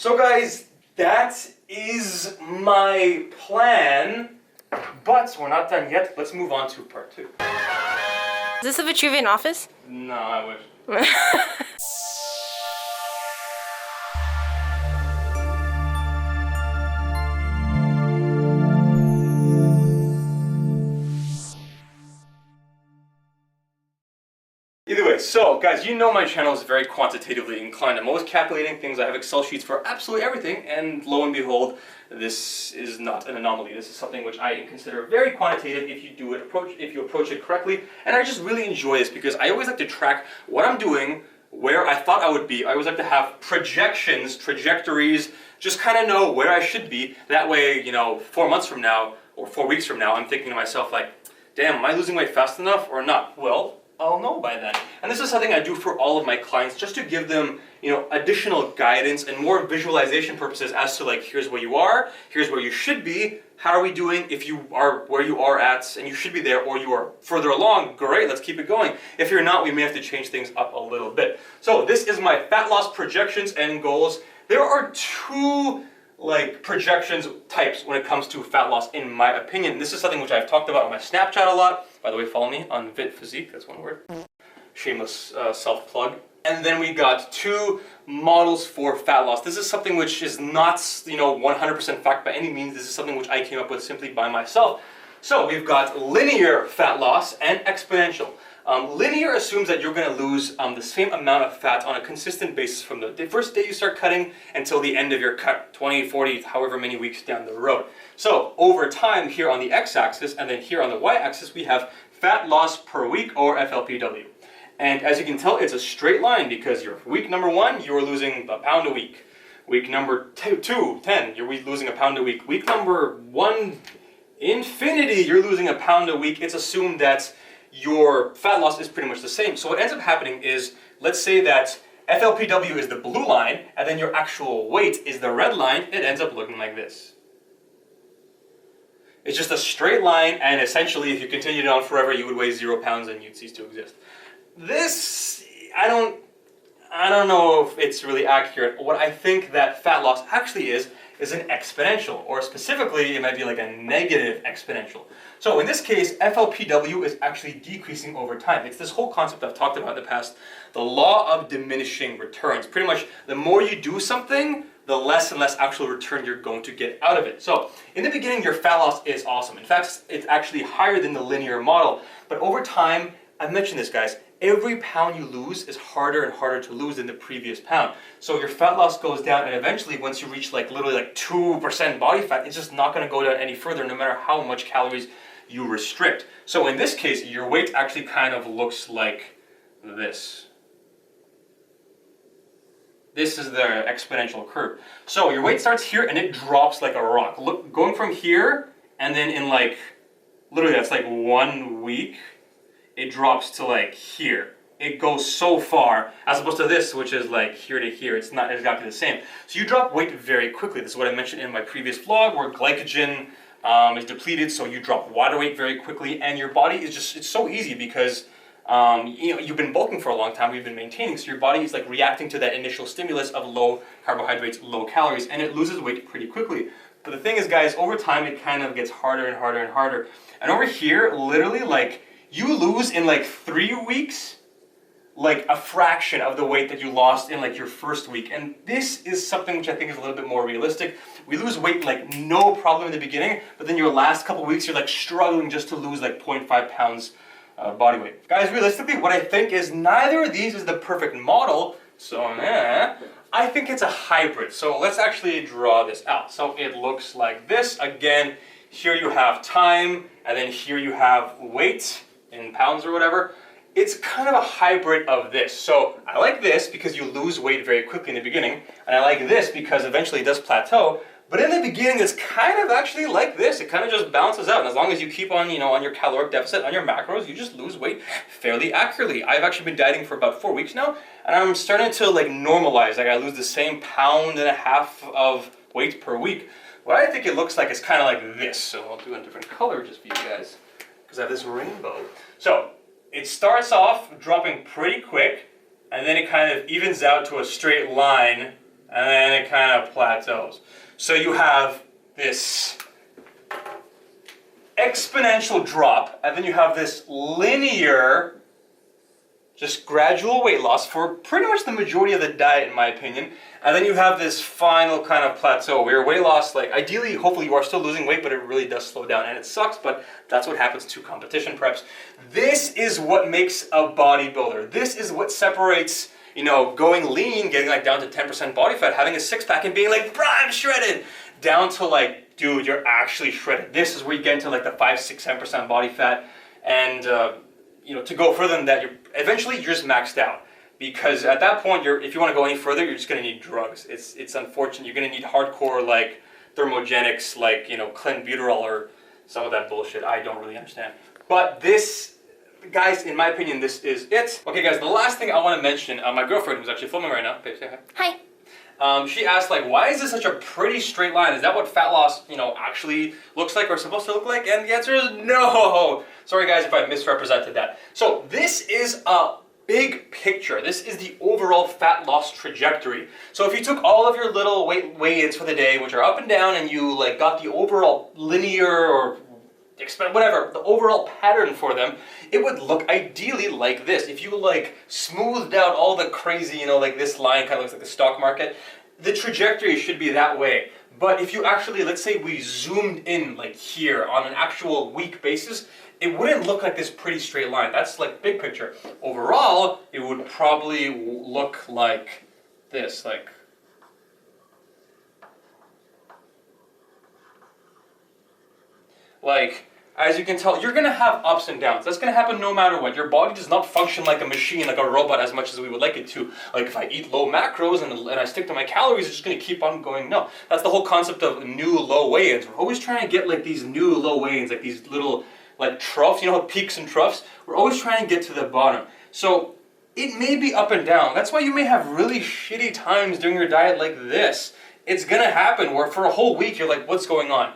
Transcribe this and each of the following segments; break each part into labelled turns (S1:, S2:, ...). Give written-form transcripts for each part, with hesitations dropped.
S1: So guys, that is my plan, but we're not done yet. Let's move on to part 2.
S2: Is this a Vitruvian office?
S1: No, I wish. Either way, so guys, you know my channel is very quantitatively inclined. I'm always calculating things. I have Excel sheets for absolutely everything, and lo and behold, this is not an anomaly. This is something which I consider very quantitative if you approach it correctly. And I just really enjoy this because I always like to track what I'm doing, where I thought I would be. I always like to have projections, trajectories, just kind of know where I should be. That way, you know, 4 months from now or 4 weeks from now, I'm thinking to myself like, damn, am I losing weight fast enough or not? Well, I'll know by then. And this is something I do for all of my clients just to give them, you know, additional guidance and more visualization purposes as to like, here's where you are, here's where you should be, how are we doing? If you are where you are at and you should be there, or you are further along, great, let's keep it going. If you're not, we may have to change things up a little bit. So this is my fat loss projections and goals. There are 2 projections types when it comes to fat loss, in my opinion. This is something which I've talked about on my Snapchat a lot. By the way, follow me on VitPhysique, that's one word. Shameless self-plug. And then we got 2 models for fat loss. This is something which is not, you know, 100% fact by any means. This is something which I came up with simply by myself. So we've got linear fat loss and exponential. Linear assumes that you're going to lose the same amount of fat on a consistent basis from the first day you start cutting until the end of your cut, 20, 40, however many weeks down the road. So over time here on the x-axis and then here on the y-axis we have fat loss per week, or FLPW. And as you can tell, it's a straight line because your week number 1, you were losing a pound a week. Week number 2, 10, you're losing a pound a week. Week number 1, infinity, you're losing a pound a week. It's assumed that your fat loss is pretty much the same. So what ends up happening is, let's say that FLPW is the blue line, and then your actual weight is the red line. It ends up looking like this. It's just a straight line, and essentially if you continued on forever, you would weigh 0 pounds and you'd cease to exist. This, I don't know if it's really accurate. What I think that fat loss actually is an exponential, or specifically it might be like a negative exponential. So in this case, FLPW is actually decreasing over time. It's this whole concept I've talked about in the past, the law of diminishing returns. Pretty much the more you do something, the less and less actual return you're going to get out of it. So in the beginning, your fat loss is awesome. In fact, it's actually higher than the linear model. But over time, I've mentioned this, guys, every pound you lose is harder and harder to lose than the previous pound. So your fat loss goes down, and eventually once you reach like literally like 2% body fat, it's just not going to go down any further no matter how much calories you restrict. So in this case, your weight actually kind of looks like this. This is the exponential curve. So your weight starts here and it drops like a rock. Look, going from here, and then in like, literally that's like 1 week, it drops to like here. It goes so far, as opposed to this, which is like here to here. It's not exactly the same. So you drop weight very quickly. This is what I mentioned in my previous vlog, where glycogen is depleted, so you drop water weight very quickly, and your body is just, it's so easy because you know, you've been bulking for a long time, you've been maintaining, so your body is like reacting to that initial stimulus of low carbohydrates, low calories, and it loses weight pretty quickly. But the thing is, guys, over time it kind of gets harder and harder and harder. And over here, literally, like, you lose in like 3 weeks, like a fraction of the weight that you lost in like your first week. And this is something which I think is a little bit more realistic. We lose weight like no problem in the beginning, but then your last couple weeks you're like struggling just to lose like 0.5 pounds body weight. Guys, realistically, what I think is neither of these is the perfect model, so I think it's a hybrid. So let's actually draw this out. So it looks like this. Again, here you have time, and then here you have weight in pounds or whatever. It's kind of a hybrid of this. So I like this because you lose weight very quickly in the beginning, and I like this because eventually it does plateau. But in the beginning, it's kind of actually like this. It kind of just balances out, and as long as you keep on, you know, on your caloric deficit, on your macros, you just lose weight fairly accurately. I've actually been dieting for about 4 weeks now, and I'm starting to like normalize. Like I lose the same 1.5 pounds of weight per week. What I think it looks like is kind of like this. So I'll do a different color just for you guys, because I have this rainbow. So it starts off dropping pretty quick, and then it kind of evens out to a straight line, and then it kind of plateaus. So you have this exponential drop, and then you have this linear, just gradual weight loss for pretty much the majority of the diet, in my opinion. And then you have this final kind of plateau where your weight loss, like ideally, hopefully you are still losing weight, but it really does slow down, and it sucks, but that's what happens to competition preps. This is what makes a bodybuilder. This is what separates, you know, going lean, getting like down to 10% body fat, having a six-pack and being like, bruh, I'm shredded, down to like, dude, you're actually shredded. This is where you get into like the 5, 6, 7% body fat, and you know, to go further than that, you're just maxed out. Because at that point, if you want to go any further, you're just going to need drugs. It's unfortunate. You're going to need hardcore like thermogenics, like, you know, clenbuterol or some of that bullshit. I don't really understand. But this, guys, in my opinion, this is it. Okay, guys, the last thing I want to mention, my girlfriend, who's actually filming right now, babe, say hi.
S2: Hi.
S1: She asked, like, why is this such a pretty straight line? Is that what fat loss, you know, actually looks like or supposed to look like? And the answer is no. Sorry, guys, if I misrepresented that. So this is a big picture. This is the overall fat loss trajectory. So if you took all of your little weigh-ins for the day, which are up and down, and you like got the overall linear or whatever, the overall pattern for them, it would look ideally like this. If you like smoothed out all the crazy, you know, like this line kind of looks like the stock market, the trajectory should be that way. But if you actually, let's say we zoomed in like here on an actual week basis, it wouldn't look like this pretty straight line. That's like big picture. Overall, it would probably look like this, like, as you can tell, you're gonna have ups and downs. That's gonna happen no matter what. Your body does not function like a machine, like a robot, as much as we would like it to. Like if I eat low macros and I stick to my calories, it's just gonna keep on going. No, that's the whole concept of new low weigh-ins. We're always trying to get like these new low weigh-ins, like these little like troughs, you know, peaks and troughs. We're always trying to get to the bottom. So it may be up and down. That's why you may have really shitty times during your diet like this. It's gonna happen where for a whole week you're like, what's going on?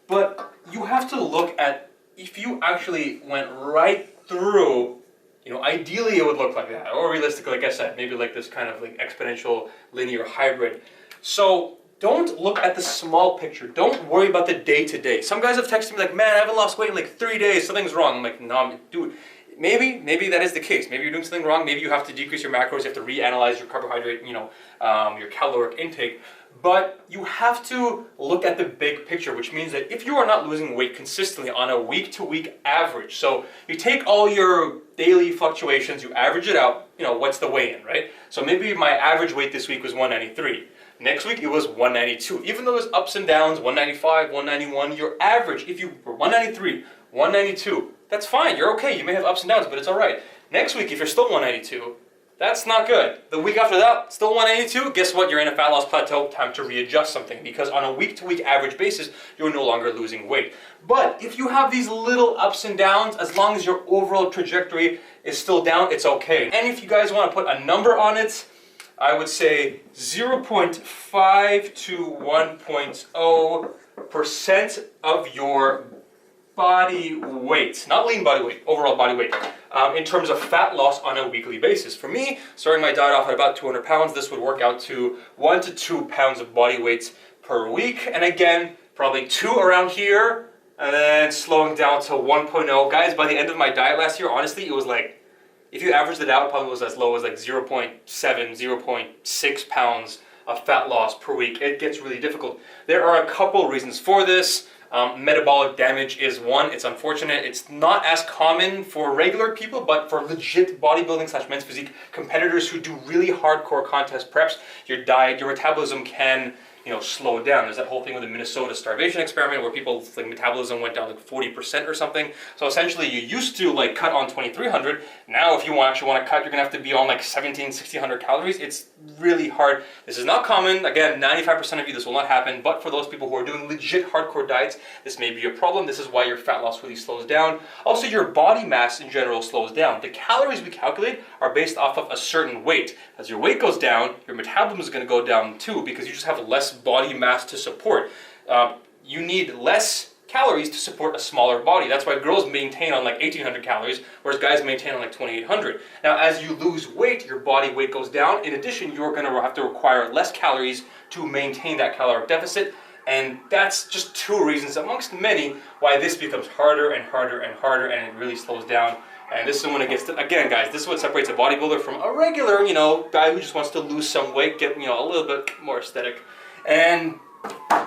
S1: But you have to look at, if you actually went right through, you know, ideally it would look like that. Or realistically, like I said, maybe like this kind of like exponential linear hybrid. So don't look at the small picture. Don't worry about the day-to-day. Some guys have texted me like, man, I haven't lost weight in like 3 days. Something's wrong. I'm like, no, dude. Maybe that is the case. Maybe you're doing something wrong. Maybe you have to decrease your macros. You have to reanalyze your carbohydrate, you know, your caloric intake. But you have to look at the big picture, which means that if you are not losing weight consistently on a week-to-week average, so you take all your daily fluctuations, you average it out, you know, what's the weigh-in, right? So maybe my average weight this week was 193. Next week it was 192. Even though there's ups and downs, 195, 191, your average, if you were 193, 192, that's fine, you're okay. You may have ups and downs, but it's all right. Next week, if you're still 192, that's not good. The week after that, still 182, guess what? You're in a fat loss plateau, time to readjust something, because on a week-to-week average basis, you're no longer losing weight. But if you have these little ups and downs, as long as your overall trajectory is still down, it's okay. And if you guys want to put a number on it, I would say 0.5 to 1.0% of your body weight, not lean body weight, overall body weight, in terms of fat loss on a weekly basis. For me, starting my diet off at about 200 pounds, this would work out to 1 to 2 pounds of body weight per week. And again, probably 2 around here, and then slowing down to 1.0. Guys, by the end of my diet last year, honestly, it was like, if you averaged it out, it probably was as low as like 0.7, 0.6 pounds of fat loss per week. It gets really difficult. There are a couple reasons for this. Metabolic damage is one. It's unfortunate. It's not as common for regular people, but for legit bodybuilding / men's physique competitors who do really hardcore contest preps, your diet, your metabolism can, you know, slow down. There's that whole thing with the Minnesota starvation experiment where people's like metabolism went down like 40% or something. So essentially you used to like cut on 2,300. Now if you actually want to cut, you're gonna have to be on like 1,600 calories. It's really hard. This is not common. Again, 95% of you, this will not happen. But for those people who are doing legit hardcore diets, this may be a problem. This is why your fat loss really slows down. Also, your body mass in general slows down. The calories we calculate are based off of a certain weight. As your weight goes down, your metabolism is gonna go down too, because you just have less body mass to support. You need less calories to support a smaller body. That's why girls maintain on like 1,800 calories, whereas guys maintain on like 2,800. Now, as you lose weight, your body weight goes down. In addition, you're going to have to require less calories to maintain that caloric deficit. And that's just two reasons, amongst many, why this becomes harder and harder and harder, and it really slows down. And this is when it gets to, again, guys, this is what separates a bodybuilder from a regular, guy who just wants to lose some weight, get, a little bit more aesthetic. And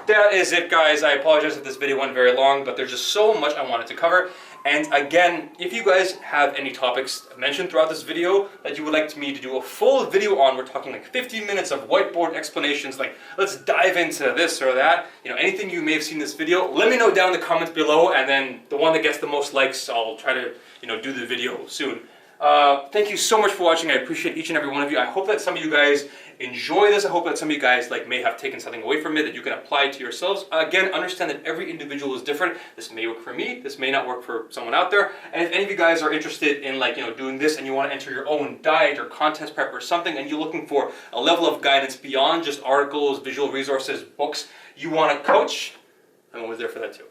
S1: that is it, guys. I apologize if this video went very long, but there's just so much I wanted to cover. And again, if you guys have any topics mentioned throughout this video that you would like me to do a full video on, we're talking like 15 minutes of whiteboard explanations, like let's dive into this or that, anything you may have seen in this video, let me know down in the comments below, and then the one that gets the most likes, I'll try to, do the video soon. Thank you so much for watching. I appreciate each and every one of you. I hope that some of you guys enjoy this. I hope that some of you guys may have taken something away from it that you can apply to yourselves. Again, understand that every individual is different. This may work for me. This may not work for someone out there. And if any of you guys are interested in doing this and you want to enter your own diet or contest prep or something, and you're looking for a level of guidance beyond just articles, visual resources, books, you want a coach, I'm always there for that too.